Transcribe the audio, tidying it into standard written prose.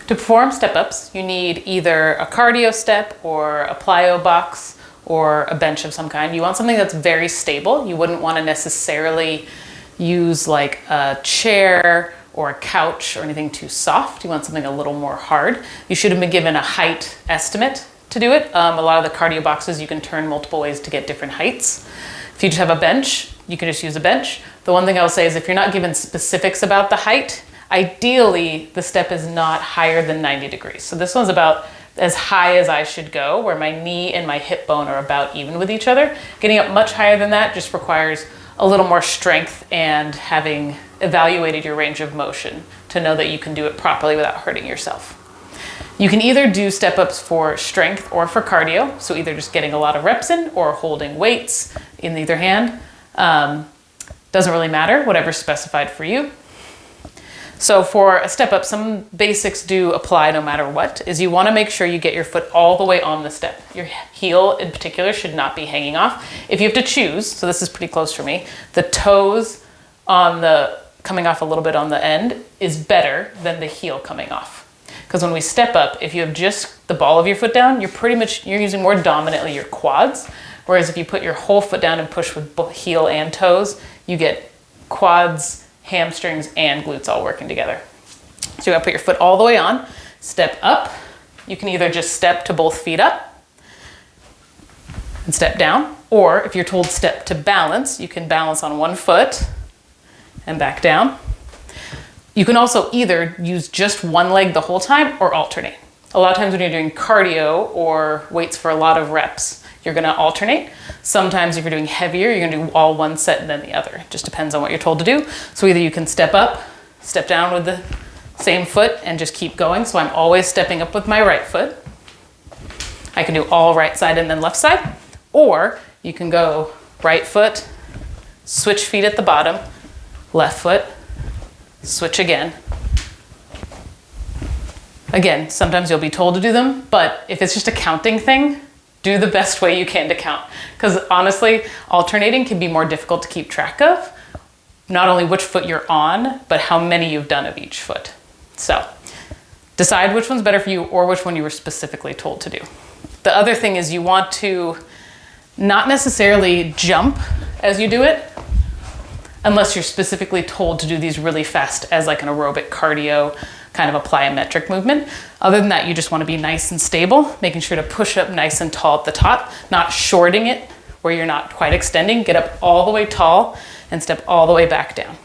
To perform step-ups, you need either a cardio step or a plyo box or a bench of some kind. You want something that's very stable. You wouldn't want to necessarily use like a chair or a couch or anything too soft. You want something a little more hard. You should have been given a height estimate to do it. A lot of the cardio boxes, you can turn multiple ways to get different heights. If you just have a bench, you can just use a bench. The one thing I'll say is if you're not given specifics about the height, ideally the step is not higher than 90 degrees. So this one's about as high as I should go, where my knee and my hip bone are about even with each other. Getting up much higher than that just requires a little more strength and having evaluated your range of motion to know that you can do it properly without hurting yourself. You can either do step-ups for strength or for cardio, so either just getting a lot of reps in or holding weights in either hand. Doesn't really matter, whatever's specified for you. So for a step-up, some basics do apply no matter what, is you want to make sure you get your foot all the way on the step. Your heel in particular should not be hanging off. If you have to choose, so this is pretty close for me, the toes on the coming off a little bit on the end is better than the heel coming off. Because when we step up, if you have just the ball of your foot down, you're using more dominantly your quads. Whereas if you put your whole foot down and push with both heel and toes, you get quads, hamstrings, and glutes all working together. So you gotta put your foot all the way on, step up. You can either just step to both feet up and step down, or if you're told step to balance, you can balance on one foot and back down. You can also either use just one leg the whole time or alternate. A lot of times when you're doing cardio or weights for a lot of reps, you're gonna alternate. Sometimes if you're doing heavier, you're gonna do all one set and then the other. It just depends on what you're told to do. So either you can step up, step down with the same foot and just keep going. So I'm always stepping up with my right foot. I can do all right side and then left side. Or you can go right foot, switch feet at the bottom, left foot, switch again. Again, sometimes you'll be told to do them, but if it's just a counting thing, do the best way you can to count. Because honestly, alternating can be more difficult to keep track of. Not only which foot you're on, but how many you've done of each foot. So decide which one's better for you or which one you were specifically told to do. The other thing is you want to not necessarily jump as you do it, unless you're specifically told to do these really fast as like an aerobic cardio, kind of a plyometric movement. Other than that, you just want to be nice and stable, making sure to push up nice and tall at the top, not shorting it where you're not quite extending. Get up all the way tall and step all the way back down.